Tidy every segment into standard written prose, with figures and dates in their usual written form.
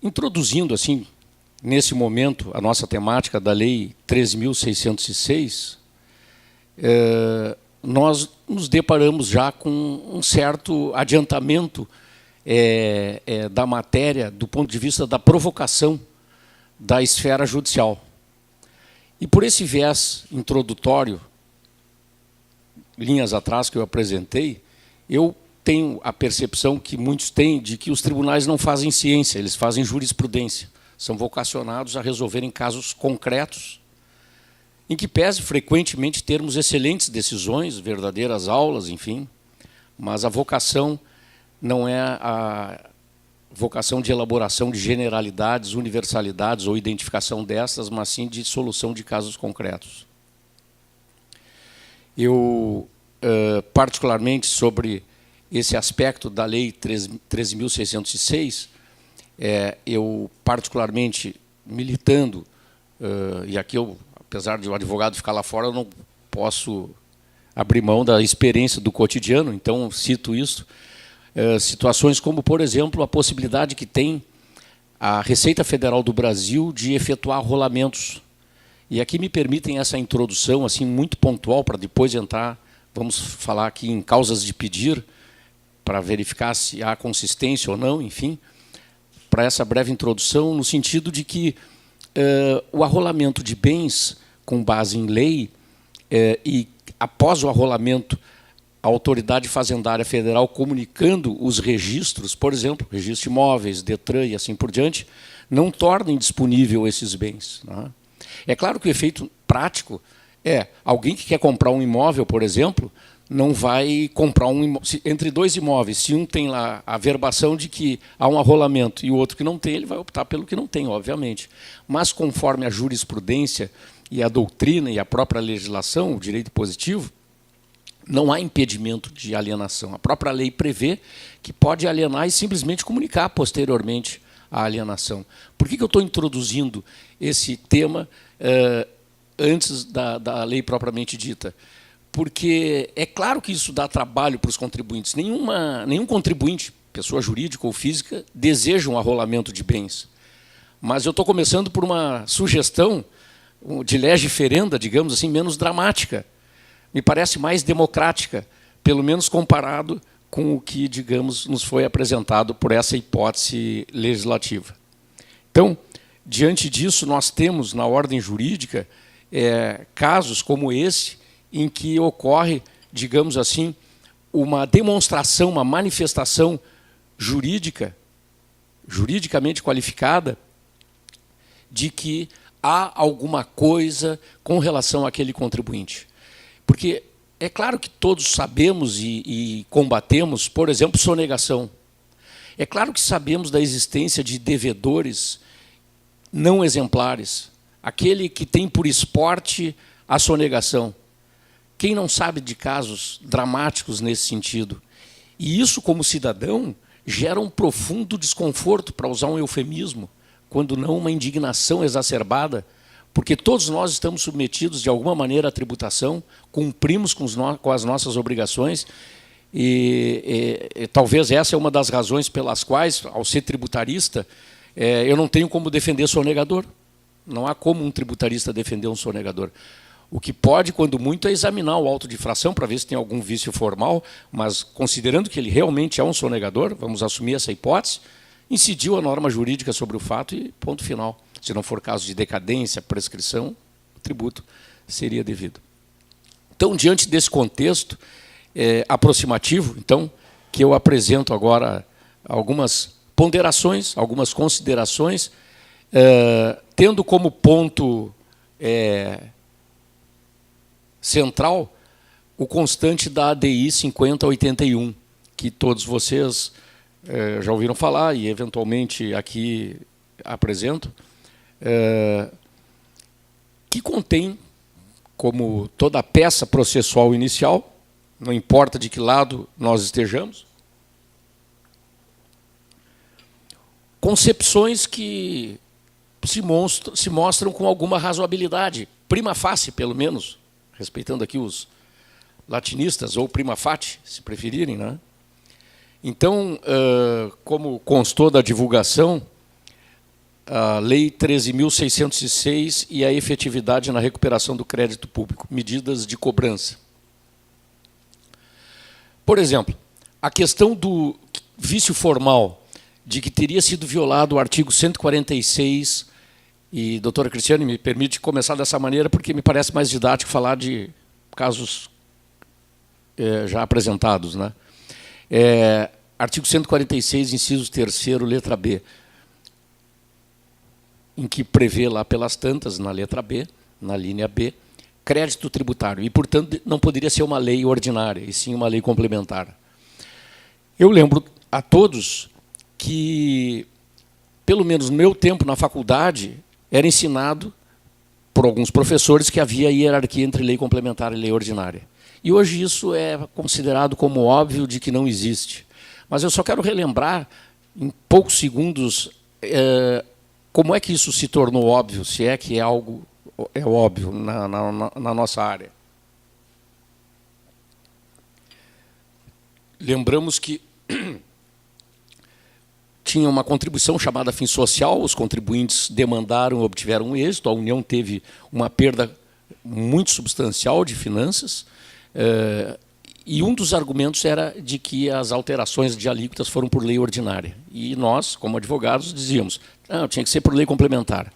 Introduzindo, assim, nesse momento, a nossa temática da Lei 13.606, nós nos deparamos já com um certo adiantamento da matéria do ponto de vista da provocação da esfera judicial. E por esse viés introdutório, linhas atrás que eu apresentei, eu tenho a percepção que muitos têm de que os tribunais não fazem ciência, eles fazem jurisprudência. São vocacionados a resolverem casos concretos, em que pese frequentemente termos excelentes decisões, verdadeiras aulas, enfim, mas a vocação não é a vocação de elaboração de generalidades, universalidades ou identificação dessas, mas sim de solução de casos concretos. Eu, particularmente, sobre esse aspecto da Lei 13.606, eu, particularmente, militando, e aqui eu, apesar de o advogado ficar lá fora, eu não posso abrir mão da experiência do cotidiano, então cito isso, situações como, por exemplo, a possibilidade que tem a Receita Federal do Brasil de efetuar rolamentos. E aqui me permitem essa introdução assim muito pontual para depois entrar, vamos falar aqui em causas de pedir, para verificar se há consistência ou não, enfim, para essa breve introdução, no sentido de que o arrolamento de bens com base em lei e após o arrolamento, a autoridade fazendária federal comunicando os registros, por exemplo, registro de imóveis, DETRAN e assim por diante, não tornem disponível esses bens. Né? É claro que o efeito prático é alguém que quer comprar um imóvel, por exemplo, não vai comprar um imóvel. Entre dois imóveis, se um tem lá a verbação de que há um arrolamento e o outro que não tem, ele vai optar pelo que não tem, obviamente. Mas conforme a jurisprudência e a doutrina e a própria legislação, o direito positivo, não há impedimento de alienação. A própria lei prevê que pode alienar e simplesmente comunicar posteriormente a alienação. Por que eu estou introduzindo esse tema antes da lei propriamente dita? Porque é claro que isso dá trabalho para os contribuintes. Nenhum contribuinte, pessoa jurídica ou física, deseja um arrolamento de bens. Mas eu estou começando por uma sugestão de lege ferenda, digamos assim, menos dramática. Me parece mais democrática, pelo menos comparado com o que, digamos, nos foi apresentado por essa hipótese legislativa. Então, diante disso, nós temos, na ordem jurídica, casos como esse, em que ocorre, digamos assim, uma demonstração, uma manifestação juridicamente qualificada, de que há alguma coisa com relação àquele contribuinte. Porque é claro que todos sabemos e combatemos, por exemplo, sonegação. É claro que sabemos da existência de devedores não exemplares, aquele que tem por esporte a sonegação. Quem não sabe de casos dramáticos nesse sentido? E isso, como cidadão, gera um profundo desconforto, para usar um eufemismo, quando não uma indignação exacerbada, porque todos nós estamos submetidos, de alguma maneira, à tributação, cumprimos com as nossas obrigações, e talvez essa é uma das razões pelas quais, ao ser tributarista, eu não tenho como defender sonegador. Não há como um tributarista defender um sonegador. O que pode, quando muito, é examinar o auto de infração para ver se tem algum vício formal, mas, considerando que ele realmente é um sonegador, vamos assumir essa hipótese, incidiu a norma jurídica sobre o fato e ponto final. Se não for caso de decadência, prescrição, o tributo seria devido. Então, diante desse contexto aproximativo, então, que eu apresento agora algumas ponderações, algumas considerações, tendo como ponto central o constante da ADI 5081, que todos vocês já ouviram falar e, eventualmente, aqui apresento, que contém, como toda peça processual inicial, não importa de que lado nós estejamos, concepções que se mostram com alguma razoabilidade, prima facie, pelo menos, respeitando aqui os latinistas, ou prima facie, se preferirem, né? Então, como constou da divulgação, a Lei 13.606 e a efetividade na recuperação do crédito público, medidas de cobrança. Por exemplo, a questão do vício formal, de que teria sido violado o artigo 146, e, doutora Cristiane, me permite começar dessa maneira, porque me parece mais didático falar de casos já apresentados, né? Artigo 146, inciso 3º, letra B, em que prevê lá pelas tantas, na letra B, na linha B, crédito tributário, e, portanto, não poderia ser uma lei ordinária, e sim uma lei complementar. Eu lembro a todos que, pelo menos no meu tempo na faculdade, era ensinado por alguns professores que havia hierarquia entre lei complementar e lei ordinária. E hoje isso é considerado como óbvio de que não existe. Mas eu só quero relembrar, em poucos segundos, como é que isso se tornou óbvio, se é que é algo óbvio na nossa área. Lembramos que tinha uma contribuição chamada fim social, os contribuintes demandaram e obtiveram um êxito, a União teve uma perda muito substancial de finanças, e um dos argumentos era de que as alterações de alíquotas foram por lei ordinária. E nós, como advogados, dizíamos, não, tinha que ser por lei complementar.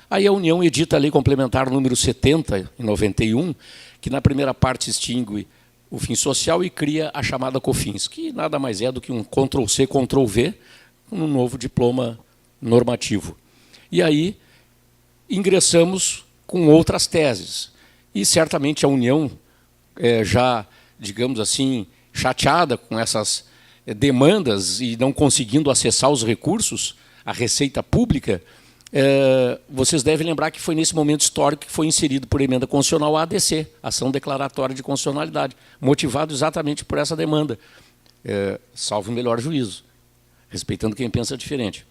Aí a União edita a lei complementar número 70, em 91, que na primeira parte extingue o fim social e cria a chamada COFINS, que nada mais é do que um Ctrl+C, Ctrl+V, um novo diploma normativo. E aí ingressamos com outras teses. E certamente a União, já, digamos assim, chateada com essas demandas e não conseguindo acessar os recursos, a receita pública, vocês devem lembrar que foi nesse momento histórico que foi inserido por emenda constitucional a ADC, Ação Declaratória de Constitucionalidade, motivado exatamente por essa demanda, salvo o melhor juízo, respeitando quem pensa diferente.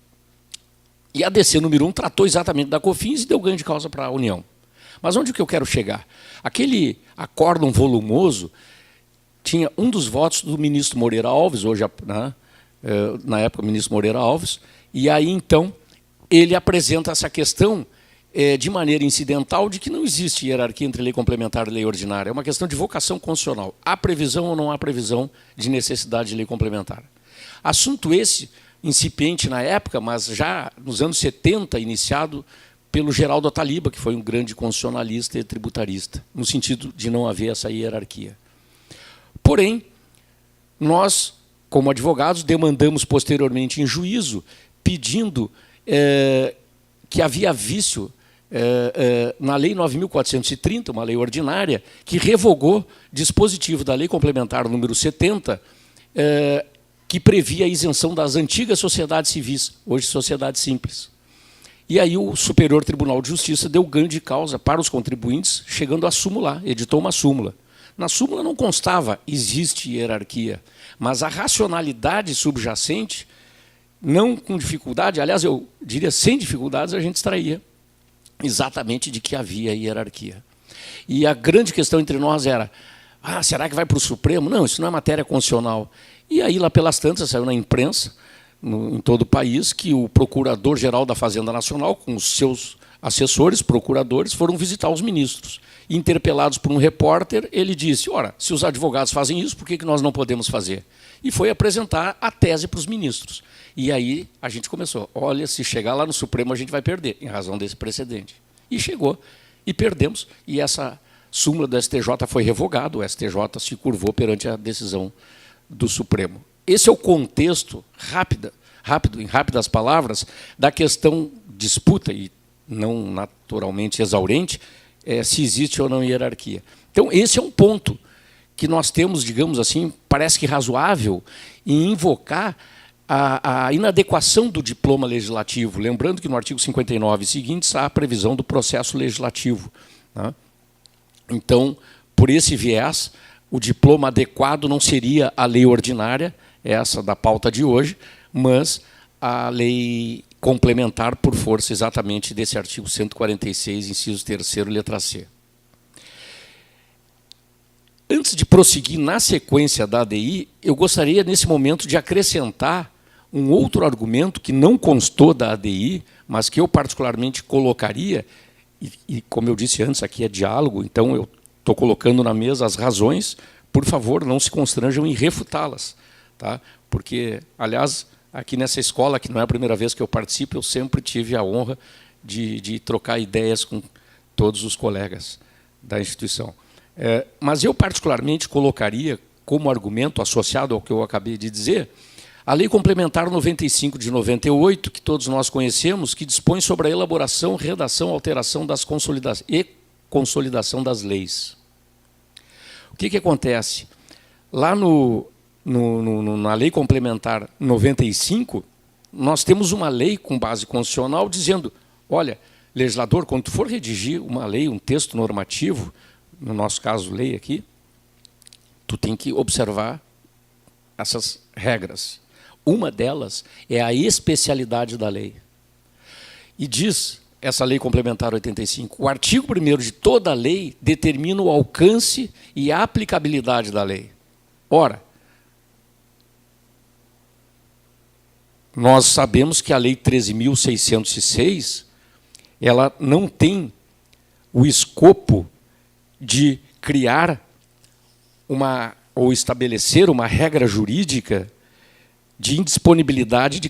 E a ADC número 1 tratou exatamente da COFINS e deu ganho de causa para a União. Mas onde que eu quero chegar? Aquele acórdão volumoso tinha um dos votos do ministro Moreira Alves, hoje, né, na época, o ministro Moreira Alves, e aí, então, ele apresenta essa questão de maneira incidental de que não existe hierarquia entre lei complementar e lei ordinária. É uma questão de vocação constitucional. Há previsão ou não há previsão de necessidade de lei complementar? Assunto esse, incipiente na época, mas já nos anos 70, iniciado pelo Geraldo Ataliba, que foi um grande constitucionalista e tributarista, no sentido de não haver essa hierarquia. Porém, nós, como advogados, demandamos posteriormente em juízo, pedindo que havia vício na Lei 9.430, uma lei ordinária, que revogou dispositivo da Lei Complementar número 70, que previa a isenção das antigas sociedades civis, hoje sociedades simples. E aí o Superior Tribunal de Justiça deu ganho de causa para os contribuintes, chegando a súmula, editou uma súmula. Na súmula não constava, existe hierarquia, mas a racionalidade subjacente, não com dificuldade, aliás, eu diria sem dificuldades, a gente extraía exatamente de que havia hierarquia. E a grande questão entre nós era, será que vai para o Supremo? Não, isso não é matéria constitucional. E aí, lá pelas tantas, saiu na imprensa, em todo o país, que o Procurador-Geral da Fazenda Nacional, com os seus assessores, procuradores, foram visitar os ministros. Interpelados por um repórter, ele disse, ora, se os advogados fazem isso, por que nós não podemos fazer? E foi apresentar a tese para os ministros. E aí a gente começou, olha, se chegar lá no Supremo a gente vai perder, em razão desse precedente. E chegou, e perdemos, e essa súmula do STJ foi revogada, o STJ se curvou perante a decisão do Supremo. Esse é o contexto, em rápidas palavras, da questão disputa, e não naturalmente exaurente, se existe ou não hierarquia. Então, esse é um ponto que nós temos, digamos assim, parece que razoável, em invocar a inadequação do diploma legislativo, lembrando que no artigo 59 e seguintes há a previsão do processo legislativo, né? Então, por esse viés, o diploma adequado não seria a lei ordinária, essa da pauta de hoje, mas a lei complementar por força exatamente desse artigo 146, inciso 3º, letra C. Antes de prosseguir na sequência da ADI, eu gostaria, nesse momento, de acrescentar um outro argumento que não constou da ADI, mas que eu particularmente colocaria, e como eu disse antes, aqui é diálogo, então eu estou colocando na mesa as razões, por favor, não se constranjam em refutá-las. Tá? Porque, aliás, aqui nessa escola, que não é a primeira vez que eu participo, eu sempre tive a honra de trocar ideias com todos os colegas da instituição. Mas eu, particularmente, colocaria como argumento associado ao que eu acabei de dizer, a Lei Complementar 95 de 98, que todos nós conhecemos, que dispõe sobre a elaboração, redação, alteração das e consolidação das leis. O que acontece? Lá na Lei Complementar 95, nós temos uma lei com base constitucional dizendo, olha, legislador, quando tu for redigir uma lei, um texto normativo, no nosso caso, lei aqui, tu tem que observar essas regras. Uma delas é a especialidade da lei. E diz essa Lei Complementar 85, o artigo 1º de toda a lei determina o alcance e a aplicabilidade da lei. Ora, nós sabemos que a Lei 13.606, ela não tem o escopo de criar ou estabelecer uma regra jurídica de indisponibilidade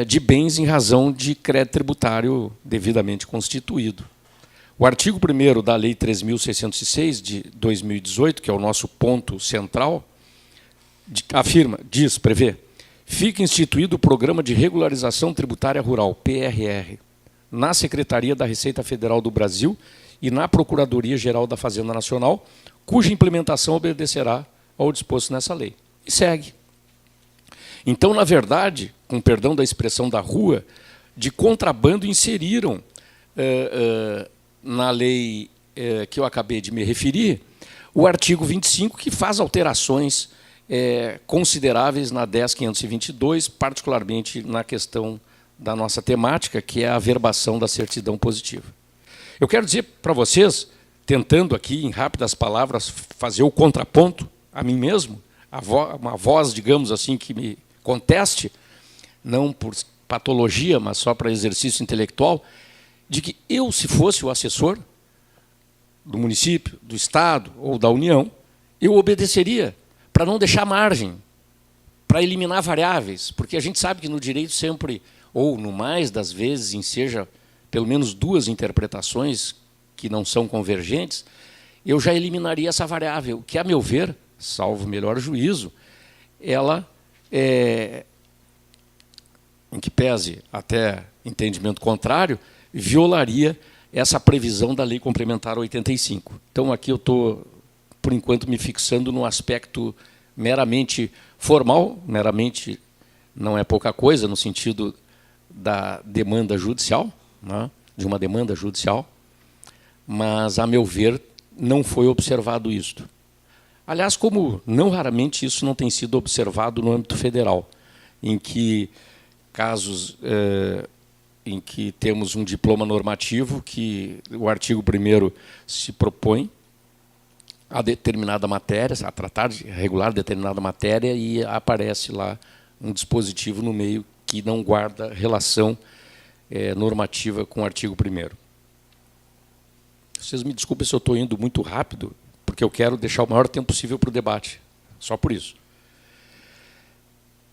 de bens em razão de crédito tributário devidamente constituído. O artigo 1º da Lei 13.606, de 2018, que é o nosso ponto central, prevê, fica instituído o Programa de Regularização Tributária Rural, PRR, na Secretaria da Receita Federal do Brasil e na Procuradoria-Geral da Fazenda Nacional, cuja implementação obedecerá ao disposto nessa lei. E segue. Então, na verdade, com perdão da expressão da rua, de contrabando inseriram na lei que eu acabei de me referir, o artigo 25, que faz alterações consideráveis na 10.522, particularmente na questão da nossa temática, que é a averbação da certidão positiva. Eu quero dizer para vocês, tentando aqui, em rápidas palavras, fazer o contraponto a mim mesmo, uma voz, digamos assim, que me conteste, não por patologia, mas só para exercício intelectual, de que eu, se fosse o assessor do município, do Estado ou da União, eu obedeceria para não deixar margem, para eliminar variáveis, porque a gente sabe que no direito sempre, ou no mais das vezes, enseja pelo menos duas interpretações que não são convergentes, eu já eliminaria essa variável, que, a meu ver, salvo melhor juízo, ela, em que pese até entendimento contrário, violaria essa previsão da Lei Complementar 85. Então, aqui eu estou, por enquanto, me fixando no aspecto meramente formal, meramente não é pouca coisa, no sentido da demanda judicial, né, de uma demanda judicial, mas, a meu ver, não foi observado isto. Aliás, como não raramente isso não tem sido observado no âmbito federal, em que casos em que temos um diploma normativo que o artigo 1º se propõe a determinada matéria, a tratar de regular determinada matéria, e aparece lá um dispositivo no meio que não guarda relação normativa com o artigo 1º. Vocês me desculpem se eu estou indo muito rápido, porque eu quero deixar o maior tempo possível para o debate, só por isso.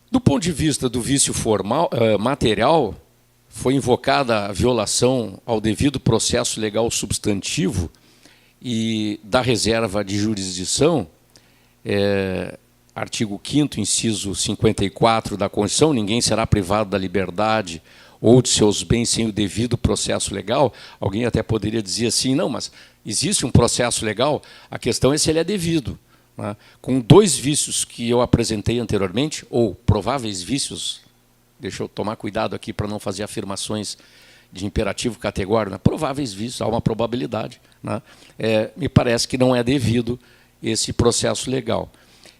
Do ponto de vista do vício formal, material, foi invocada a violação ao devido processo legal substantivo e da reserva de jurisdição, artigo 5º, inciso 54 da Constituição, ninguém será privado da liberdade ou de seus bens sem o devido processo legal. Alguém até poderia dizer assim, não, mas existe um processo legal, a questão é se ele é devido. Né? Com dois vícios que eu apresentei anteriormente, ou prováveis vícios, deixa eu tomar cuidado aqui para não fazer afirmações de imperativo categórico, né? Prováveis vícios, há uma probabilidade. Né? Me parece que não é devido esse processo legal.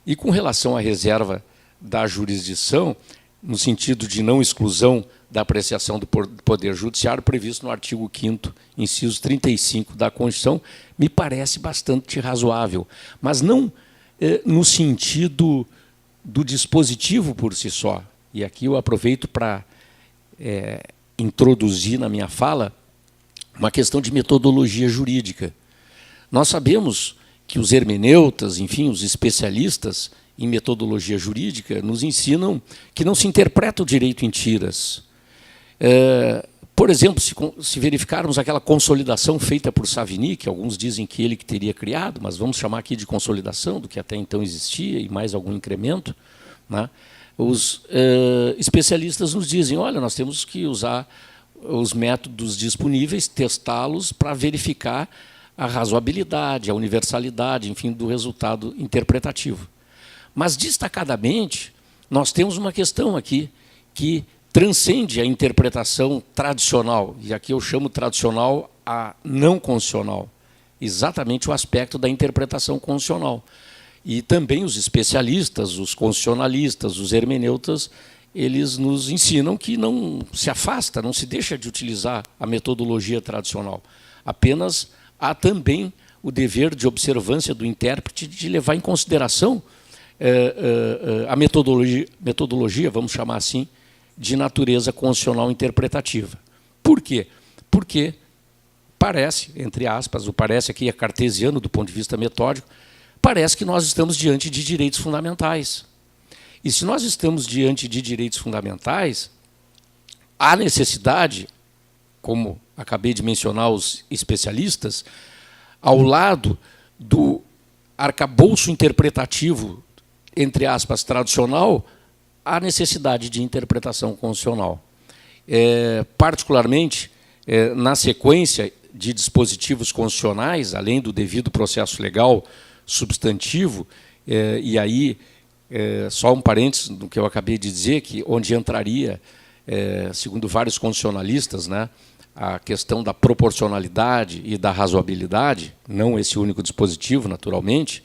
E com relação à reserva da jurisdição, no sentido de não exclusão da apreciação do Poder Judiciário, previsto no artigo 5º, inciso 35 da Constituição, me parece bastante razoável, mas não no sentido do dispositivo por si só. E aqui eu aproveito para introduzi na minha fala uma questão de metodologia jurídica. Nós sabemos que os hermeneutas, enfim, os especialistas em metodologia jurídica, nos ensinam que não se interpreta o direito em tiras. Por exemplo, se verificarmos aquela consolidação feita por Savigny, que alguns dizem que ele que teria criado, mas vamos chamar aqui de consolidação, do que até então existia, e mais algum incremento, né? Os especialistas nos dizem, olha, nós temos que usar os métodos disponíveis, testá-los para verificar a razoabilidade, a universalidade, enfim, do resultado interpretativo. Mas, destacadamente, nós temos uma questão aqui que transcende a interpretação tradicional, e aqui eu chamo tradicional a não constitucional, exatamente o aspecto da interpretação constitucional. E também os especialistas, os constitucionalistas, os hermeneutas, eles nos ensinam que não se afasta, não se deixa de utilizar a metodologia tradicional. Apenas há também o dever de observância do intérprete de levar em consideração a metodologia, vamos chamar assim, de natureza constitucional interpretativa. Por quê? Porque parece, entre aspas, o parece aqui é cartesiano do ponto de vista metódico, parece que nós estamos diante de direitos fundamentais. E se nós estamos diante de direitos fundamentais, há necessidade, como acabei de mencionar os especialistas, ao lado do arcabouço interpretativo, entre aspas, tradicional, há necessidade de interpretação constitucional. Particularmente, na sequência de dispositivos constitucionais, além do devido processo legal substantivo, e aí, só um parênteses do que eu acabei de dizer, que onde entraria, segundo vários constitucionalistas, né, a questão da proporcionalidade e da razoabilidade, não esse único dispositivo, naturalmente,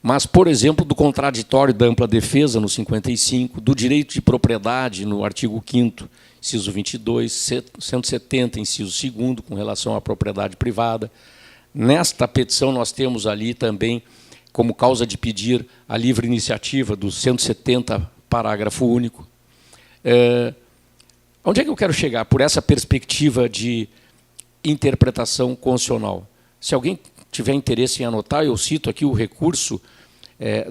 mas, por exemplo, do contraditório da ampla defesa, no 55, do direito de propriedade, no artigo 5º, inciso 22, 170, inciso 2º, com relação à propriedade privada. Nesta petição, nós temos ali também, como causa de pedir, a livre iniciativa do 170, parágrafo único. Onde é que eu quero chegar? Por essa perspectiva de interpretação constitucional. Se alguém tiver interesse em anotar, eu cito aqui o recurso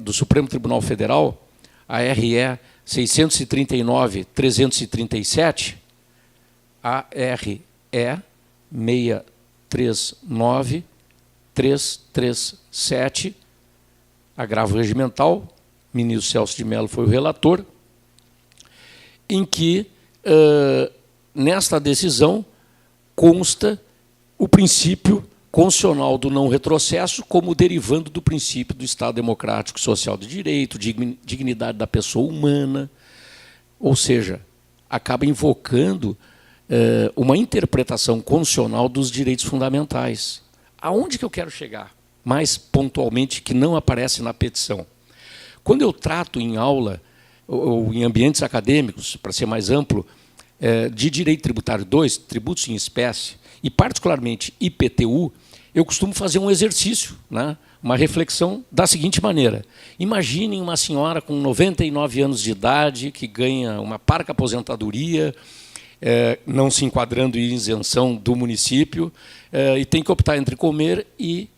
do Supremo Tribunal Federal, a RE 639-337, a RE 639-337, agravo regimental, o ministro Celso de Mello foi o relator, em que, nesta decisão, consta o princípio constitucional do não retrocesso como derivando do princípio do Estado democrático e social de direito, dignidade da pessoa humana, ou seja, acaba invocando uma interpretação constitucional dos direitos fundamentais. Aonde que eu quero chegar? Mais pontualmente, que não aparece na petição. Quando eu trato em aula, ou em ambientes acadêmicos, para ser mais amplo, de direito tributário 2, tributos em espécie, e particularmente IPTU, eu costumo fazer um exercício, né, uma reflexão da seguinte maneira. Imaginem uma senhora com 99 anos de idade, que ganha uma parca aposentadoria, não se enquadrando em isenção do município, e tem que optar entre comer e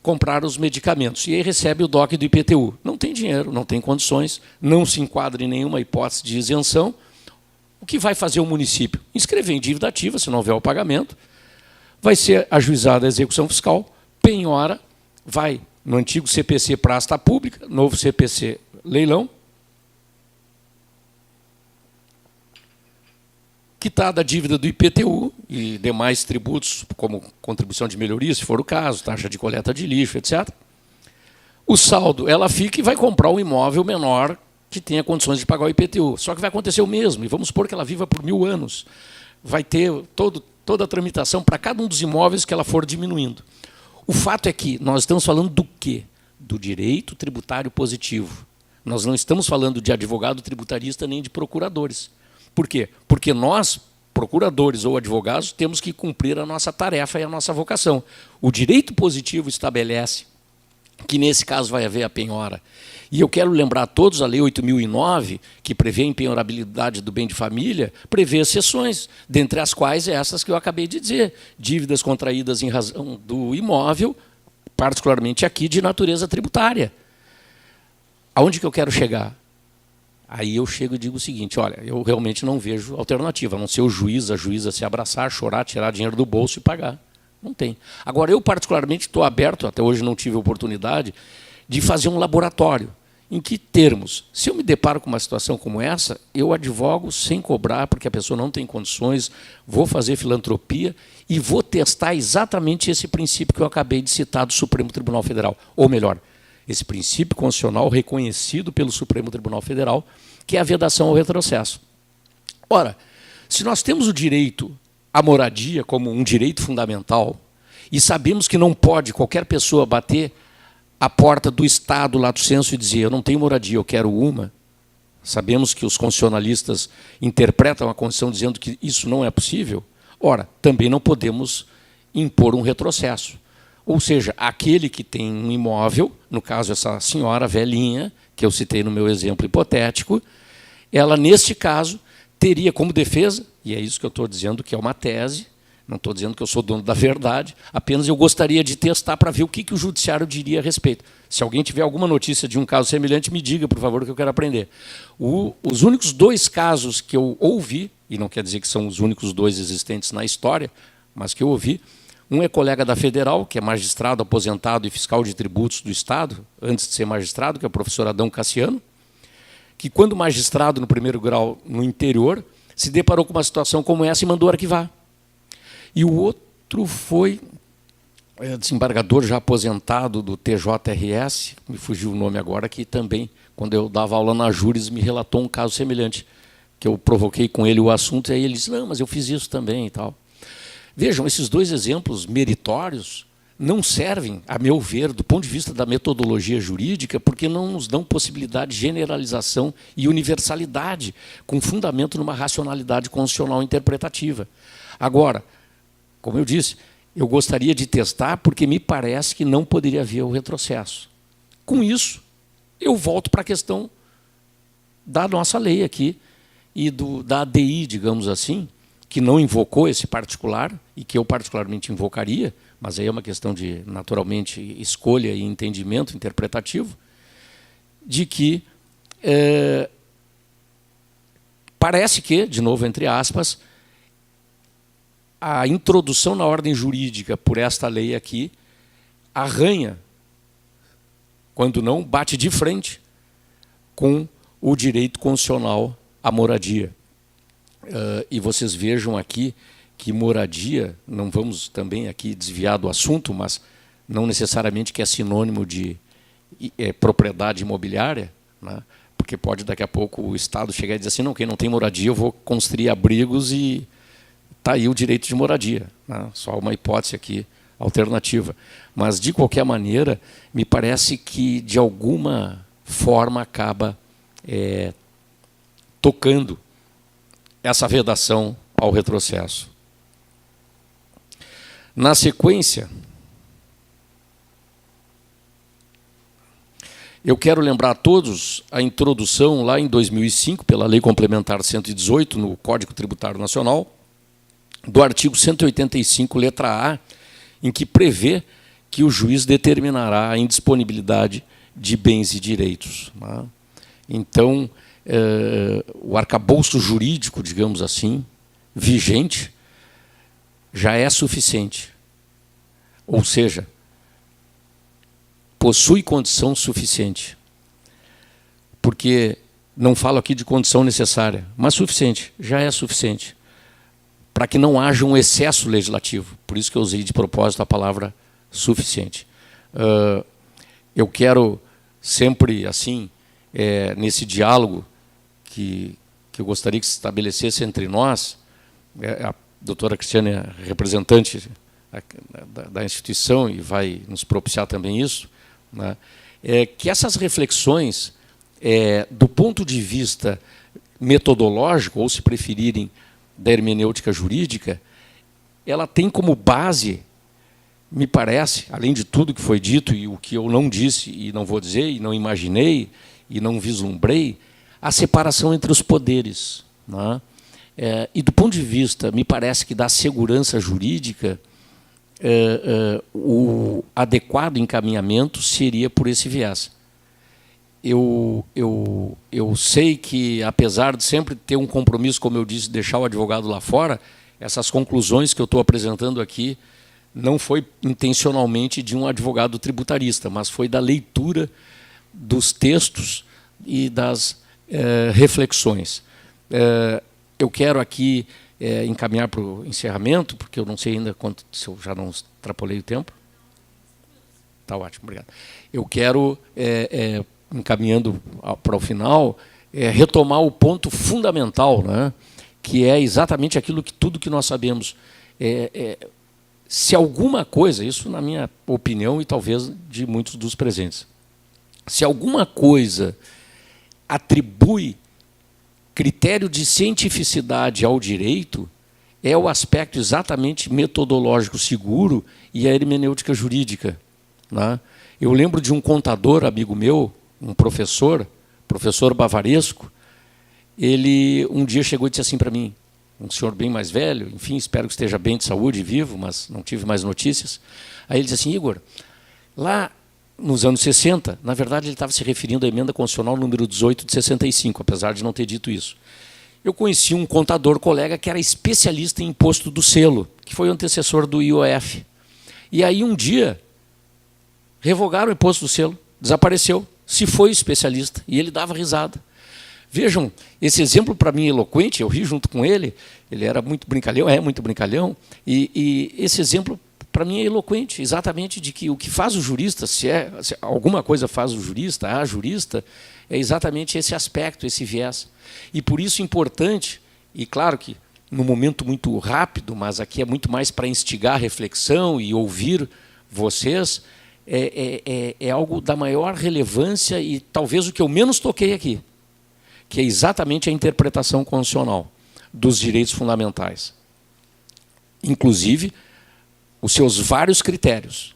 comprar os medicamentos. E aí recebe o DOC do IPTU. Não tem dinheiro, não tem condições, não se enquadra em nenhuma hipótese de isenção. O que vai fazer o município? Inscrever em dívida ativa, se não houver o pagamento, vai ser ajuizada a execução fiscal, penhora, vai no antigo CPC Praça Pública, novo CPC Leilão, quitada a dívida do IPTU e demais tributos, como contribuição de melhoria, se for o caso, taxa de coleta de lixo, etc. O saldo, ela fica e vai comprar um imóvel menor que tenha condições de pagar o IPTU. Só que vai acontecer o mesmo, e vamos supor que ela viva por 1000 anos. Vai ter toda a tramitação para cada um dos imóveis que ela for diminuindo. O fato é que nós estamos falando do quê? Do direito tributário positivo. Nós não estamos falando de advogado tributarista nem de procuradores. Por quê? Porque nós, procuradores ou advogados, temos que cumprir a nossa tarefa e a nossa vocação. O direito positivo estabelece que nesse caso vai haver a penhora. E eu quero lembrar a todos, a Lei 8.009, que prevê a impenhorabilidade do bem de família, prevê exceções, dentre as quais essas que eu acabei de dizer, dívidas contraídas em razão do imóvel, particularmente aqui de natureza tributária. Aonde que eu quero chegar? Aí eu chego e digo o seguinte, olha, eu realmente não vejo alternativa, a não ser o juiz, a juíza se abraçar, chorar, tirar dinheiro do bolso e pagar. Não tem. Agora, eu particularmente estou aberto, até hoje não tive oportunidade, de fazer um laboratório. Em que termos? Se eu me deparo com uma situação como essa, eu advogo sem cobrar, porque a pessoa não tem condições, vou fazer filantropia e vou testar exatamente esse princípio que eu acabei de citar do Supremo Tribunal Federal. Ou melhor, esse princípio constitucional reconhecido pelo Supremo Tribunal Federal, que é a vedação ao retrocesso. Ora, se nós temos o direito à moradia como um direito fundamental e sabemos que não pode qualquer pessoa bater a porta do Estado, lato sensu, e dizer eu não tenho moradia, eu quero uma, sabemos que os constitucionalistas interpretam a Constituição dizendo que isso não é possível, ora, também não podemos impor um retrocesso. Ou seja, aquele que tem um imóvel, no caso essa senhora velhinha, que eu citei no meu exemplo hipotético, ela, neste caso, teria como defesa, e é isso que eu estou dizendo que é uma tese, não estou dizendo que eu sou dono da verdade, apenas eu gostaria de testar para ver o que o judiciário diria a respeito. Se alguém tiver alguma notícia de um caso semelhante, me diga, por favor, que eu quero aprender. Os únicos 2 casos que eu ouvi, e não quer dizer que são os únicos 2 existentes na história, mas que eu ouvi, um é colega da Federal, que é magistrado, aposentado e fiscal de tributos do Estado, antes de ser magistrado, que é o professor Adão Cassiano, que quando magistrado no 1º grau no interior, se deparou com uma situação como essa e mandou arquivar. E o outro foi desembargador já aposentado do TJRS, me fugiu o nome agora, que também, quando eu dava aula na Júris, me relatou um caso semelhante, que eu provoquei com ele o assunto, e aí ele disse, não, mas eu fiz isso também e tal. Vejam, esses 2 exemplos meritórios não servem, a meu ver, do ponto de vista da metodologia jurídica, porque não nos dão possibilidade de generalização e universalidade, com fundamento numa racionalidade constitucional interpretativa. Agora, como eu disse, eu gostaria de testar porque me parece que não poderia haver o retrocesso. Com isso, eu volto para a questão da nossa lei aqui e da ADI, digamos assim, que não invocou esse particular e que eu particularmente invocaria, mas aí é uma questão de, naturalmente, escolha e entendimento interpretativo, de que parece que, de novo, entre aspas, a introdução na ordem jurídica por esta lei aqui arranha, quando não, bate de frente com o direito constitucional à moradia. E vocês vejam aqui que moradia, não vamos também aqui desviar do assunto, mas não necessariamente que é sinônimo de propriedade imobiliária, né? Porque pode daqui a pouco o Estado chegar e dizer assim, não, quem não tem moradia eu vou construir abrigos e está aí o direito de moradia, né? Só uma hipótese aqui alternativa. Mas, de qualquer maneira, me parece que, de alguma forma, acaba tocando essa vedação ao retrocesso. Na sequência, eu quero lembrar a todos a introdução, lá em 2005, pela Lei Complementar 118, no Código Tributário Nacional, do artigo 185, letra A, em que prevê que o juiz determinará a indisponibilidade de bens e direitos, né? Então, o arcabouço jurídico, digamos assim, vigente, já é suficiente. Ou seja, possui condição suficiente. Porque não falo aqui de condição necessária, mas suficiente, já é suficiente, para que não haja um excesso legislativo. Por isso que eu usei de propósito a palavra suficiente. Eu quero sempre, assim, nesse diálogo que eu gostaria que se estabelecesse entre nós, a doutora Cristiane é representante da instituição e vai nos propiciar também isso, né? Que essas reflexões, do ponto de vista metodológico, ou se preferirem, da hermenêutica jurídica, ela tem como base me parece, além de tudo que foi dito e o que eu não disse e não vou dizer, e não imaginei, e não vislumbrei, a separação entre os poderes, né? E do ponto de vista, me parece que da segurança jurídica, o adequado encaminhamento seria por esse viés. Eu sei que, apesar de sempre ter um compromisso, como eu disse, deixar o advogado lá fora, essas conclusões que eu estou apresentando aqui não foi intencionalmente de um advogado tributarista, mas foi da leitura dos textos e das reflexões. Eu quero aqui encaminhar para o encerramento, porque eu não sei ainda quanto, se eu já não extrapolei o tempo. Está ótimo, obrigado. Eu quero, encaminhando para o final, retomar o ponto fundamental, né, que é exatamente aquilo que tudo que nós sabemos. Se alguma coisa, isso na minha opinião e talvez de muitos dos presentes, se alguma coisa atribui critério de cientificidade ao direito, é o aspecto exatamente metodológico seguro e a hermenêutica jurídica, né? Eu lembro de um contador, amigo meu, um professor Bavaresco, ele um dia chegou e disse assim para mim, um senhor bem mais velho, enfim, espero que esteja bem de saúde e vivo, mas não tive mais notícias. Aí ele disse assim, Igor, lá nos anos 60, na verdade ele estava se referindo à emenda constitucional número 18 de 65, apesar de não ter dito isso. Eu conheci um contador colega que era especialista em imposto do selo, que foi o antecessor do IOF. E aí um dia revogaram o imposto do selo, desapareceu, se foi especialista, e ele dava risada. Vejam, esse exemplo para mim é eloquente, eu ri junto com ele, ele era muito brincalhão, é muito brincalhão, e esse exemplo para mim é eloquente, exatamente de que o que faz o jurista, se alguma coisa faz o jurista, a jurista, é exatamente esse aspecto, esse viés. E por isso é importante, e claro que num momento muito rápido, mas aqui é muito mais para instigar a reflexão e ouvir vocês, é algo da maior relevância e talvez o que eu menos toquei aqui, que é exatamente a interpretação constitucional dos direitos fundamentais. Inclusive, os seus vários critérios.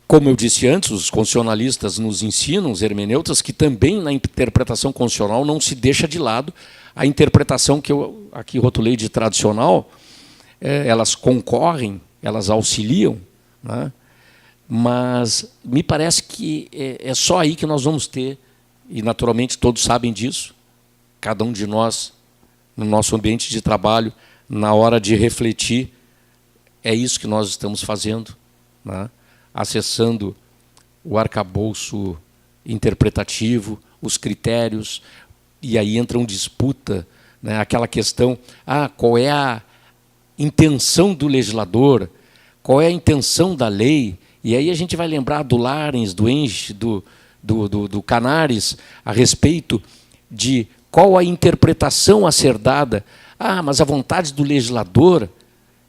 Como eu disse antes, os constitucionalistas nos ensinam, os hermeneutas, que também na interpretação constitucional não se deixa de lado a interpretação que eu aqui rotulei de tradicional, elas concorrem, elas auxiliam, né? Mas me parece que é só aí que nós vamos ter, e naturalmente todos sabem disso, cada um de nós, no nosso ambiente de trabalho, na hora de refletir, é isso que nós estamos fazendo, né? Acessando o arcabouço interpretativo, os critérios, e aí entra uma disputa, né? Aquela questão, qual é a intenção do legislador, qual é a intenção da lei, e aí a gente vai lembrar do Larens, do Enge, do Canaris, a respeito de qual a interpretação a ser dada. Mas a vontade do legislador,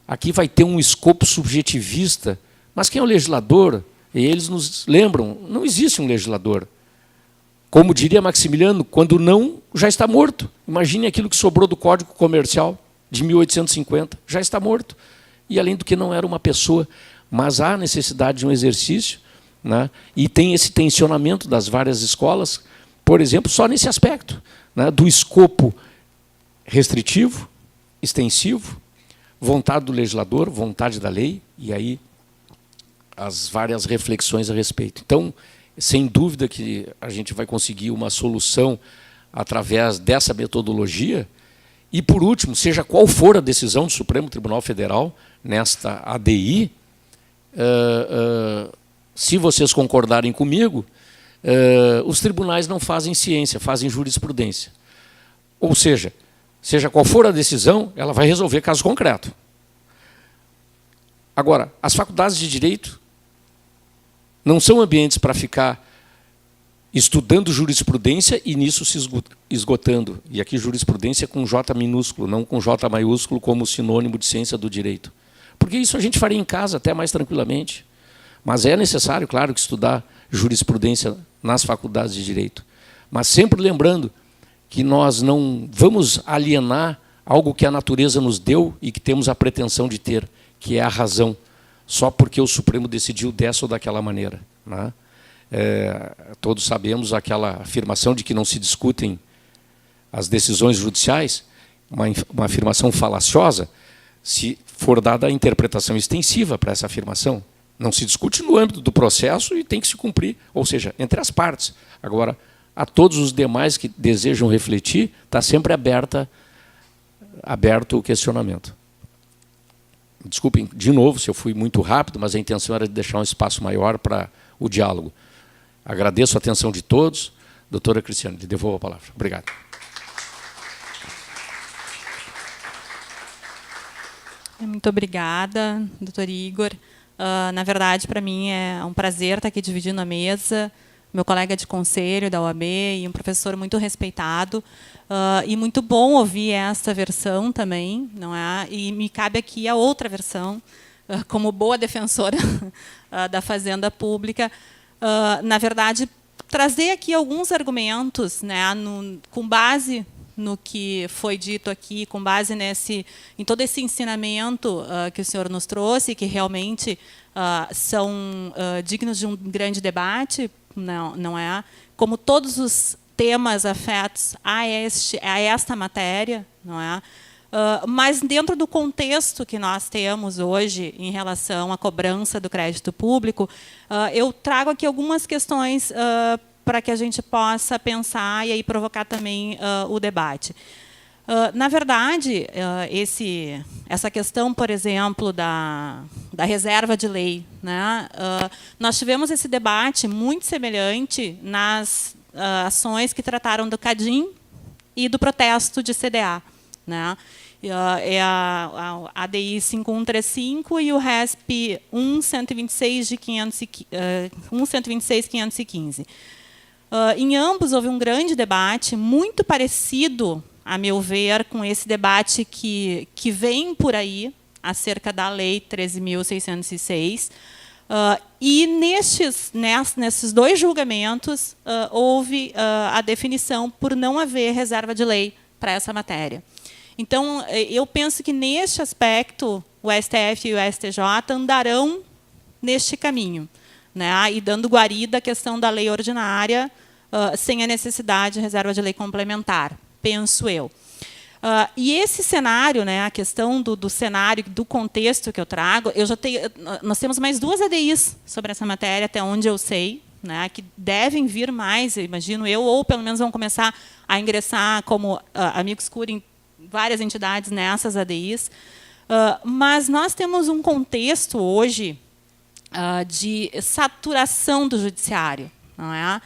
aqui vai ter um escopo subjetivista. Mas quem é o legislador? E eles nos lembram, não existe um legislador. Como diria Maximiliano, quando não, já está morto. Imagine aquilo que sobrou do Código Comercial de 1850, já está morto. E além do que não era uma pessoa, mas há necessidade de um exercício, né? E tem esse tensionamento das várias escolas, por exemplo, só nesse aspecto, né? Do escopo restritivo, extensivo, vontade do legislador, vontade da lei, e aí as várias reflexões a respeito. Então, sem dúvida que a gente vai conseguir uma solução através dessa metodologia. E, por último, seja qual for a decisão do Supremo Tribunal Federal nesta ADI, se vocês concordarem comigo, os tribunais não fazem ciência, fazem jurisprudência. Ou seja qual for a decisão, ela vai resolver caso concreto. Agora, as faculdades de direito não são ambientes para ficar estudando jurisprudência e nisso se esgotando. E aqui jurisprudência com J minúsculo, não com J maiúsculo como sinônimo de ciência do direito. Porque isso a gente faria em casa até mais tranquilamente. Mas é necessário, claro, que estudar jurisprudência nas faculdades de direito. Mas sempre lembrando que nós não vamos alienar algo que a natureza nos deu e que temos a pretensão de ter, que é a razão, só porque o Supremo decidiu dessa ou daquela maneira, né? Todos sabemos aquela afirmação de que não se discutem as decisões judiciais, uma afirmação falaciosa, se for dada a interpretação extensiva para essa afirmação. Não se discute no âmbito do processo e tem que se cumprir, ou seja, entre as partes. Agora, a todos os demais que desejam refletir, está sempre aberto o questionamento. Desculpem, de novo, se eu fui muito rápido, mas a intenção era de deixar um espaço maior para o diálogo. Agradeço a atenção de todos. Doutora Cristiane, lhe devolvo a palavra. Obrigado. Muito obrigada, doutor Igor. Na verdade, para mim é um prazer estar aqui dividindo a mesa, meu colega de conselho da OAB e um professor muito respeitado. E muito bom ouvir esta versão também, não é? E me cabe aqui a outra versão, como boa defensora da Fazenda Pública. Na verdade, trazer aqui alguns argumentos, né, com base no que foi dito aqui, com base em todo esse ensinamento que o senhor nos trouxe, que realmente são dignos de um grande debate, não é? Como todos os temas afetos a esta matéria, não é? Mas dentro do contexto que nós temos hoje em relação à cobrança do crédito público, eu trago aqui algumas questões para que a gente possa pensar e aí provocar também o debate. Na verdade, essa questão, por exemplo, da reserva de lei, né? Nós tivemos esse debate muito semelhante nas ações que trataram do CADIM e do protesto de CDA, né? É a ADI 5135 e o RESP 1.126.515. Em ambos houve um grande debate, muito parecido, a meu ver, com esse debate que vem por aí, acerca da Lei 13.606. E nesses dois julgamentos, houve a definição por não haver reserva de lei para essa matéria. Então, eu penso que, neste aspecto, o STF e o STJ andarão neste caminho, né, e dando guarida à questão da lei ordinária, sem a necessidade de reserva de lei complementar, penso eu. E esse cenário, né, a questão do cenário, do contexto que eu trago, nós temos mais 2 ADIs sobre essa matéria, até onde eu sei, né, que devem vir mais, imagino eu, ou pelo menos vão começar a ingressar como amigos cura em várias entidades nessas ADIs. Mas nós temos um contexto hoje de saturação do judiciário, não é?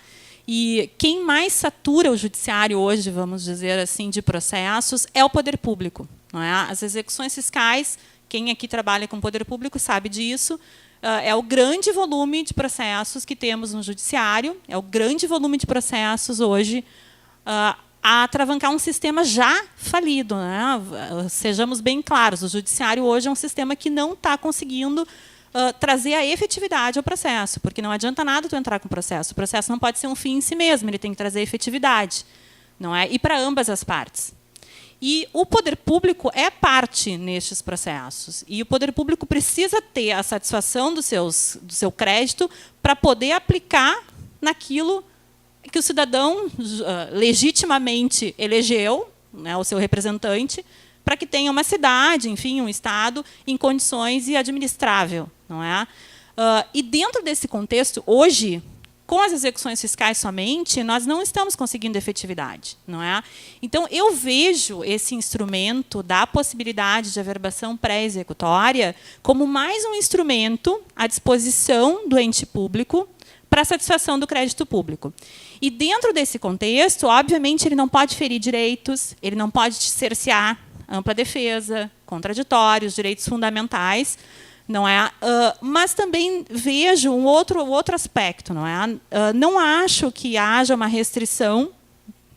E quem mais satura o judiciário hoje, vamos dizer assim, de processos, é o poder público, não é? As execuções fiscais, quem aqui trabalha com o poder público sabe disso, é o grande volume de processos que temos no judiciário, é o grande volume de processos hoje a atravancar um sistema já falido, né? Sejamos bem claros, o judiciário hoje é um sistema que não está conseguindo trazer a efetividade ao processo, porque não adianta nada tu entrar com o processo não pode ser um fim em si mesmo, ele tem que trazer efetividade, não é? E para ambas as partes. E o poder público é parte nestes processos, e o poder público precisa ter a satisfação do seu crédito para poder aplicar naquilo que o cidadão legitimamente elegeu, né, o seu representante, para que tenha uma cidade, enfim, um Estado em condições e administrável, não é? E dentro desse contexto, hoje, com as execuções fiscais somente, nós não estamos conseguindo efetividade, não é? Então, eu vejo esse instrumento da possibilidade de averbação pré-executória como mais um instrumento à disposição do ente público para a satisfação do crédito público. E dentro desse contexto, obviamente, ele não pode ferir direitos, ele não pode cercear ampla defesa, contraditórios, direitos fundamentais, não é? Mas também vejo um outro aspecto, não é? Não acho que haja uma restrição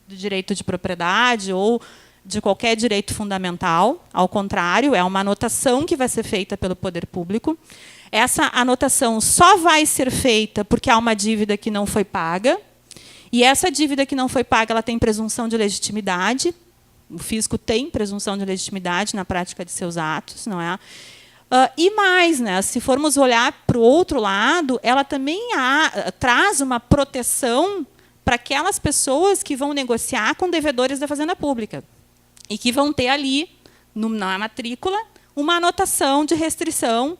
do direito de propriedade ou de qualquer direito fundamental, ao contrário, é uma anotação que vai ser feita pelo poder público. Essa anotação só vai ser feita porque há uma dívida que não foi paga, e essa dívida que não foi paga, ela tem presunção de legitimidade. O fisco tem presunção de legitimidade na prática de seus atos, não é? E mais, né, se formos olhar para o outro lado, ela também traz uma proteção para aquelas pessoas que vão negociar com devedores da Fazenda Pública e que vão ter ali, na matrícula, uma anotação de restrição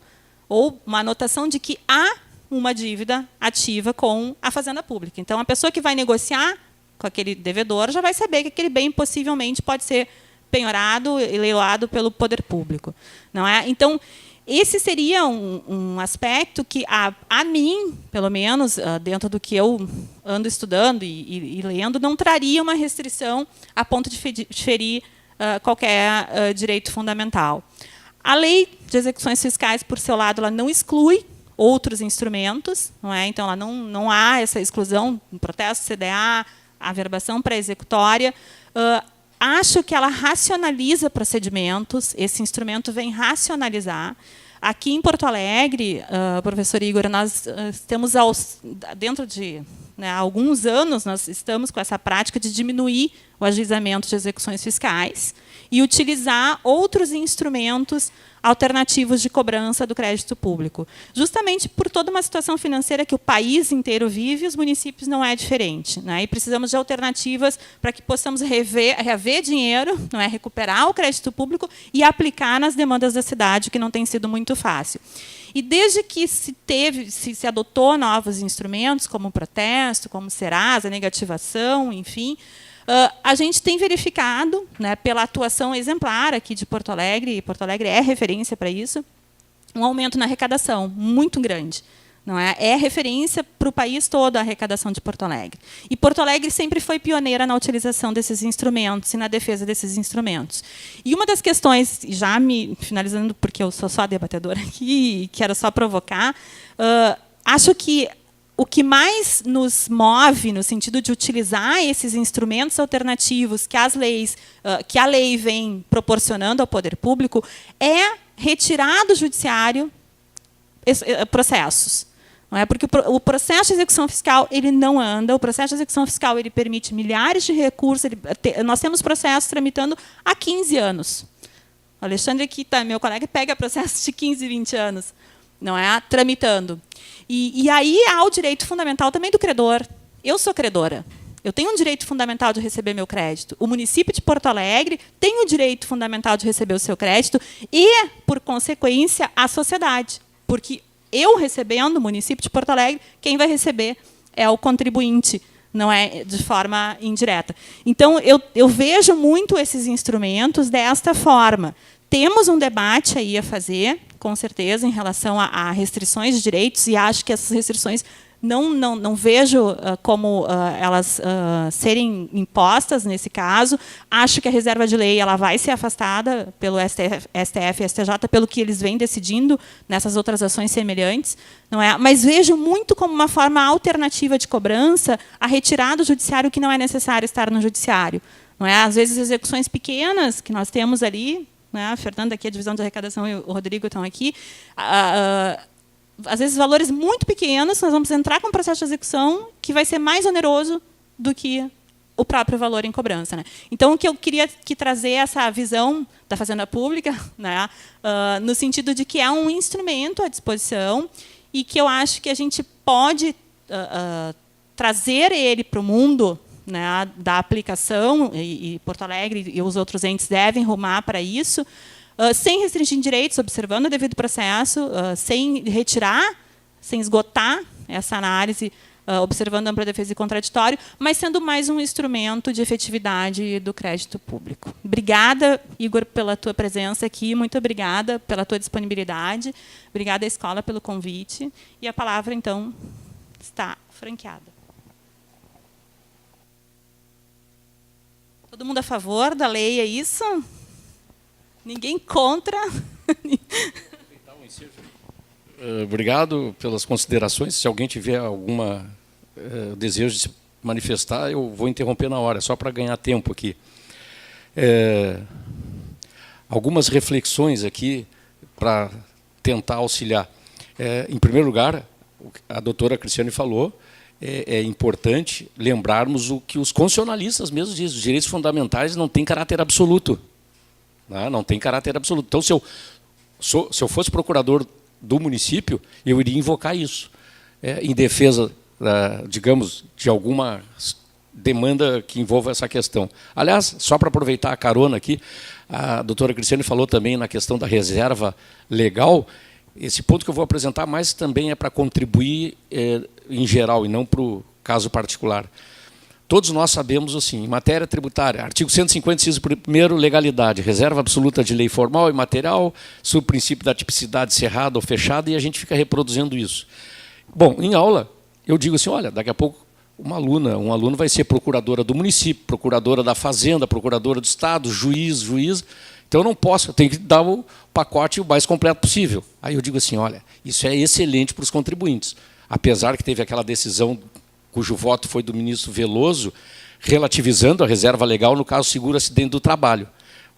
ou uma anotação de que há uma dívida ativa com a Fazenda Pública. Então, a pessoa que vai negociar com aquele devedor já vai saber que aquele bem possivelmente pode ser penhorado e leiloado pelo poder público. Não é? Então, esse seria um aspecto que, a mim, pelo menos, dentro do que eu ando estudando e lendo, não traria uma restrição a ponto de ferir qualquer direito fundamental. A lei de execuções fiscais, por seu lado, ela não exclui outros instrumentos, não é? Então, ela não há essa exclusão, um protesto CDA, averbação pré-executória. Acho que ela racionaliza procedimentos, esse instrumento vem racionalizar. Aqui em Porto Alegre, professor Igor, nós temos, dentro de alguns anos, nós estamos com essa prática de diminuir o ajuizamento de execuções fiscais e utilizar outros instrumentos alternativos de cobrança do crédito público. Justamente por toda uma situação financeira que o país inteiro vive, os municípios não é diferente, né? E precisamos de alternativas para que possamos reaver dinheiro, não é? Recuperar o crédito público e aplicar nas demandas da cidade, que não tem sido muito fácil. E desde que se adotou novos instrumentos, como o protesto, como o Serasa, a negativação, enfim, a gente tem verificado, né, pela atuação exemplar aqui de Porto Alegre, e Porto Alegre é referência para isso, um aumento na arrecadação muito grande. Não é? É referência para o país todo a arrecadação de Porto Alegre. E Porto Alegre sempre foi pioneira na utilização desses instrumentos e na defesa desses instrumentos. E uma das questões, já me finalizando, porque eu sou só a debatedora aqui e quero só provocar, acho que o que mais nos move no sentido de utilizar esses instrumentos alternativos que que a lei vem proporcionando ao poder público é retirar do judiciário processos. Não é? Porque o processo de execução fiscal ele não anda, o processo de execução fiscal ele permite milhares de recursos, nós temos processos tramitando há 15 anos. O Alexandre, que meu colega, pega processos de 15, 20 anos, não é? Tramitando. E aí há o direito fundamental também do credor. Eu sou credora. Eu tenho um direito fundamental de receber meu crédito. O município de Porto Alegre tem o direito fundamental de receber o seu crédito e, por consequência, a sociedade. Porque eu recebendo, o município de Porto Alegre, quem vai receber é o contribuinte, não é de forma indireta. Então, eu vejo muito esses instrumentos desta forma. Temos um debate aí a fazer, com certeza, em relação a restrições de direitos, e acho que essas restrições não vejo como elas serem impostas nesse caso. Acho que a reserva de lei ela vai ser afastada pelo STF e STJ, pelo que eles vêm decidindo nessas outras ações semelhantes. Não é? Mas vejo muito como uma forma alternativa de cobrança a retirar do judiciário o que não é necessário estar no judiciário. Não é? Às vezes, execuções pequenas que nós temos ali, a Fernanda, aqui, a divisão de arrecadação, e o Rodrigo estão aqui. Às vezes, valores muito pequenos, nós vamos entrar com um processo de execução que vai ser mais oneroso do que o próprio valor em cobrança. Né? Então, o que eu queria trazer essa visão da Fazenda Pública, né, no sentido de que é um instrumento à disposição e que eu acho que a gente pode trazer ele para o mundo, né, da aplicação, e Porto Alegre e os outros entes devem rumar para isso, sem restringir direitos, observando o devido processo, sem retirar, sem esgotar essa análise, observando ampla defesa e contraditório, mas sendo mais um instrumento de efetividade do crédito público. Obrigada, Igor, pela tua presença aqui, muito obrigada pela tua disponibilidade, obrigada à escola pelo convite, e a palavra, então, está franqueada. Todo mundo a favor da lei, é isso? Ninguém contra? Obrigado pelas considerações. Se alguém tiver algum desejo de se manifestar, eu vou interromper na hora, só para ganhar tempo aqui. Algumas reflexões aqui para tentar auxiliar. Em primeiro lugar, a doutora Cristiane falou, é importante lembrarmos o que os constitucionalistas mesmos dizem, os direitos fundamentais não têm caráter absoluto. Não tem caráter absoluto. Então, se eu se eu fosse procurador do município, eu iria invocar isso, em defesa, digamos, de alguma demanda que envolva essa questão. Aliás, só para aproveitar a carona aqui, a doutora Cristiane falou também na questão da reserva legal. Esse ponto que eu vou apresentar mais também é para contribuir em geral e não para o caso particular. Todos nós sabemos, assim, em matéria tributária, artigo 150, inciso 1º, legalidade, reserva absoluta de lei formal e material, sob o princípio da tipicidade cerrada ou fechada, e a gente fica reproduzindo isso. Bom, em aula, eu digo assim, olha, daqui a pouco um aluno vai ser procuradora do município, procuradora da fazenda, procuradora do estado, juiz. Então eu não posso, eu tenho que dar o pacote o mais completo possível. Aí eu digo assim, olha, isso é excelente para os contribuintes. Apesar que teve aquela decisão cujo voto foi do ministro Veloso, relativizando a reserva legal no caso seguro acidente do trabalho.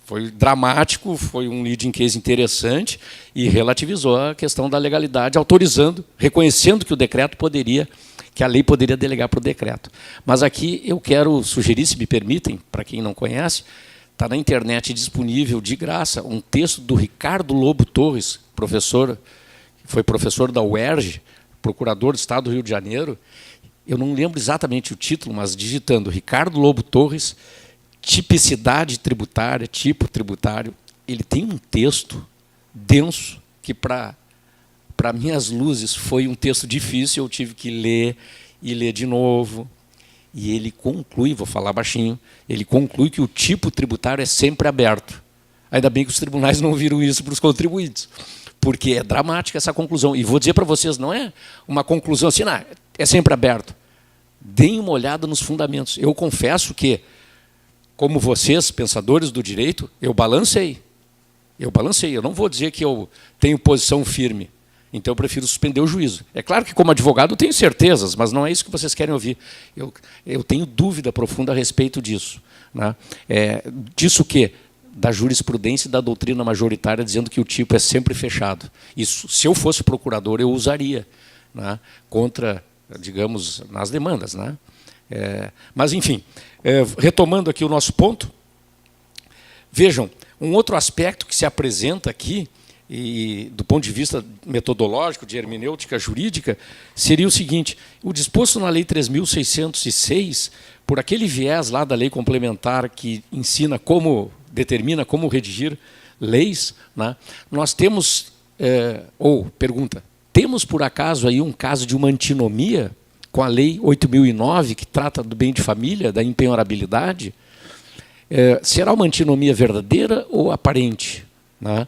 Foi dramático, foi um leading case interessante e relativizou a questão da legalidade, autorizando, reconhecendo que o decreto poderia, que a lei poderia delegar para o decreto. Mas aqui eu quero sugerir, se me permitem, para quem não conhece, está na internet disponível de graça um texto do Ricardo Lobo Torres, foi professor da UERJ, procurador do Estado do Rio de Janeiro. Eu não lembro exatamente o título, mas digitando Ricardo Lobo Torres, tipicidade tributária, tipo tributário, ele tem um texto denso que, para minhas luzes, foi um texto difícil, eu tive que ler e ler de novo. E ele conclui, vou falar baixinho, ele conclui que o tipo tributário é sempre aberto. Ainda bem que os tribunais não viram isso para os contribuintes, porque é dramática essa conclusão. E vou dizer para vocês, não é uma conclusão assim, não, é sempre aberto. Deem uma olhada nos fundamentos. Eu confesso que, como vocês, pensadores do direito, eu balancei. Eu não vou dizer que eu tenho posição firme. Então eu prefiro suspender o juízo. É claro que, como advogado, eu tenho certezas, mas não é isso que vocês querem ouvir. Eu tenho dúvida profunda a respeito disso. Né? Disso que? Da jurisprudência e da doutrina majoritária, dizendo que o tipo é sempre fechado. Isso, se eu fosse procurador, eu usaria, né? Contra, digamos, nas demandas. Né? Mas, enfim, retomando aqui o nosso ponto, vejam, um outro aspecto que se apresenta aqui, e do ponto de vista metodológico, de hermenêutica jurídica, seria o seguinte: o disposto na Lei 3.606, por aquele viés lá da lei complementar que determina como redigir leis, né, nós temos, temos por acaso aí um caso de uma antinomia com a Lei 8.009, que trata do bem de família, da impenhorabilidade? Será uma antinomia verdadeira ou aparente? Né?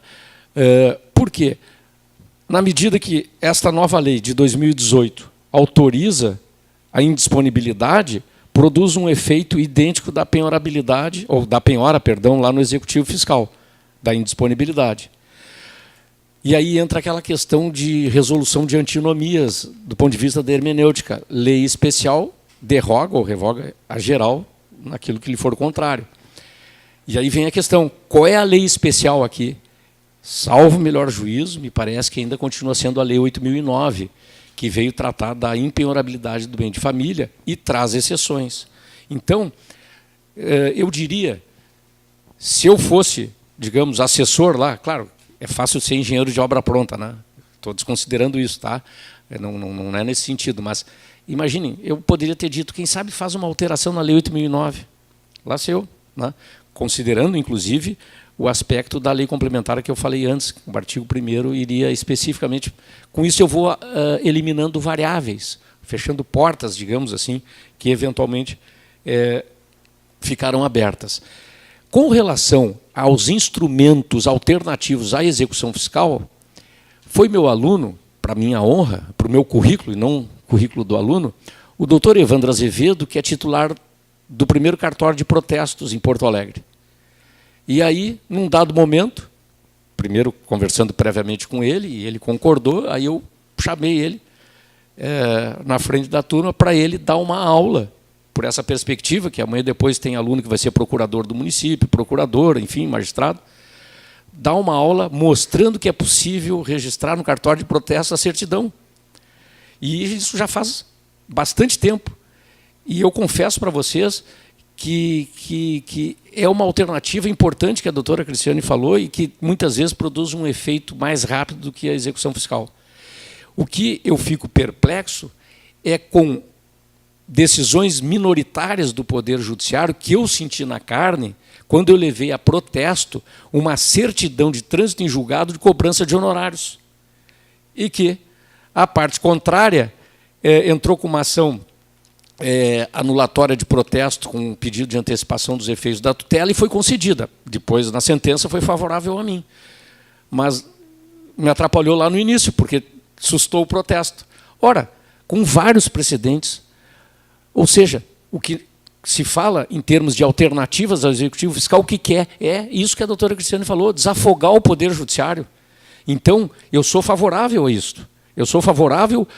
Por quê? Na medida que esta nova lei de 2018 autoriza a indisponibilidade, produz um efeito idêntico da penhorabilidade, ou da penhora, perdão, lá no Executivo Fiscal, da indisponibilidade. E aí entra aquela questão de resolução de antinomias, do ponto de vista da hermenêutica. Lei especial derroga ou revoga a geral naquilo que lhe for contrário. E aí vem a questão, qual é a lei especial aqui? Salvo melhor juízo, me parece que ainda continua sendo a Lei 8.009, que veio tratar da impenhorabilidade do bem de família e traz exceções. Então, eu diria, se eu fosse, digamos, assessor lá, claro, é fácil ser engenheiro de obra pronta, né? Estou desconsiderando isso, tá? Não é nesse sentido, mas imaginem, eu poderia ter dito, quem sabe faz uma alteração na Lei 8.009, lá seu, né? Considerando, inclusive, o aspecto da lei complementar que eu falei antes, o artigo 1º iria especificamente... Com isso eu vou eliminando variáveis, fechando portas, digamos assim, que eventualmente ficarão abertas. Com relação aos instrumentos alternativos à execução fiscal, foi meu aluno, para minha honra, para o meu currículo, e não currículo do aluno, o doutor Evandro Azevedo, que é titular do primeiro cartório de protestos em Porto Alegre. E aí, num dado momento, primeiro conversando previamente com ele, e ele concordou, aí eu chamei ele na frente da turma para ele dar uma aula, por essa perspectiva, que amanhã depois tem aluno que vai ser procurador do município, procurador, enfim, magistrado, dar uma aula mostrando que é possível registrar no cartório de protesto a certidão. E isso já faz bastante tempo. E eu confesso para vocês que é uma alternativa importante que a doutora Cristiane falou e que muitas vezes produz um efeito mais rápido do que a execução fiscal. O que eu fico perplexo é com decisões minoritárias do Poder Judiciário que eu senti na carne quando eu levei a protesto uma certidão de trânsito em julgado de cobrança de honorários. E que a parte contrária entrou com uma ação anulatória de protesto com um pedido de antecipação dos efeitos da tutela e foi concedida. Depois, na sentença, foi favorável a mim. Mas me atrapalhou lá no início, porque sustou o protesto. Ora, com vários precedentes, ou seja, o que se fala em termos de alternativas ao Executivo Fiscal, o que quer? É isso que a doutora Cristiane falou, desafogar o Poder Judiciário. Então, eu sou favorável a isso. Eu sou favorável,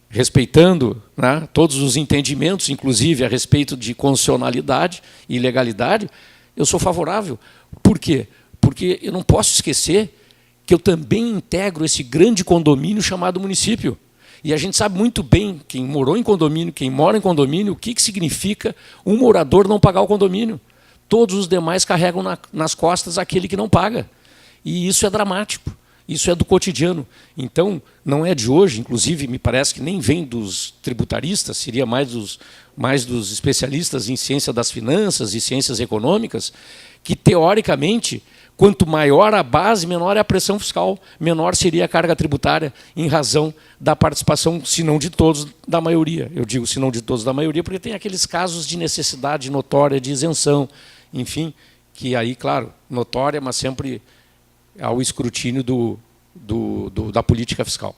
respeitando, né, todos os entendimentos, inclusive a respeito de constitucionalidade e legalidade, eu sou favorável. Por quê? Porque eu não posso esquecer que eu também integro esse grande condomínio chamado município. E a gente sabe muito bem, quem morou em condomínio, quem mora em condomínio, o que significa um morador não pagar o condomínio. Todos os demais carregam nas costas aquele que não paga. E isso é dramático. Isso é do cotidiano. Então, não é de hoje, inclusive, me parece que nem vem dos tributaristas, seria mais dos especialistas em ciência das finanças e ciências econômicas, que, teoricamente, quanto maior a base, menor é a pressão fiscal, menor seria a carga tributária, em razão da participação, se não de todos, da maioria. Eu digo se não de todos, da maioria, porque tem aqueles casos de necessidade notória de isenção, enfim, que aí, claro, notória, mas sempre ao escrutínio da política fiscal.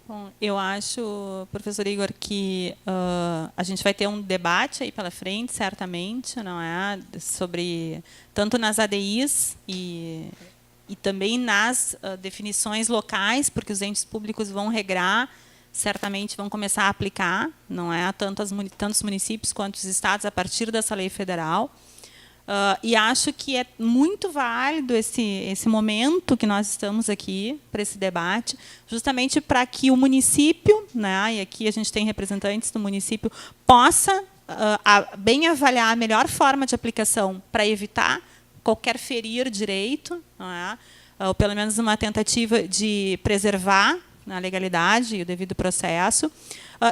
Bom, eu acho, professor Igor, que a gente vai ter um debate aí pela frente, certamente, não é, sobre tanto nas ADIs e também nas definições locais, porque os entes públicos vão regrar, certamente vão começar a aplicar, não é, tantos municípios quanto os estados a partir dessa lei federal. E acho que é muito válido esse momento que nós estamos aqui para esse debate, justamente para que o município, né, e aqui a gente tem representantes do município, possa bem avaliar a melhor forma de aplicação para evitar qualquer ferir direito, não é, ou pelo menos uma tentativa de preservar a legalidade e o devido processo.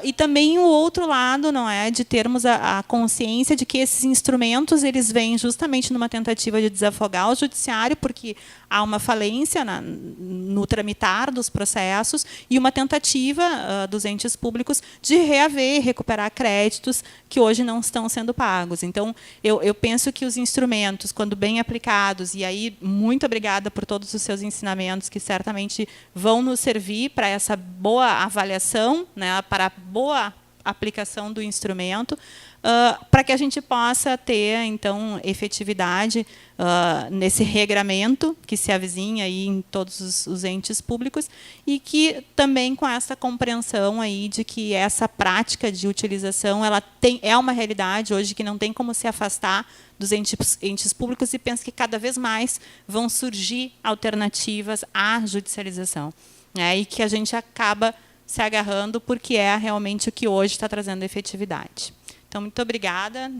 E também o outro lado, não é, de termos a consciência de que esses instrumentos eles vêm justamente numa tentativa de desafogar o judiciário, porque há uma falência no tramitar dos processos e uma tentativa dos entes públicos de reaver, recuperar créditos que hoje não estão sendo pagos. Então, eu penso que os instrumentos, quando bem aplicados, e aí muito obrigada por todos os seus ensinamentos, que certamente vão nos servir para essa boa avaliação, né, para a boa aplicação do instrumento, para que a gente possa ter, então, efetividade nesse regramento que se avizinha aí em todos os entes públicos e que também com essa compreensão aí de que essa prática de utilização é uma realidade hoje que não tem como se afastar dos entes públicos e penso que cada vez mais vão surgir alternativas à judicialização, né, e que a gente acaba se agarrando porque é realmente o que hoje está trazendo efetividade. Então, muito obrigada.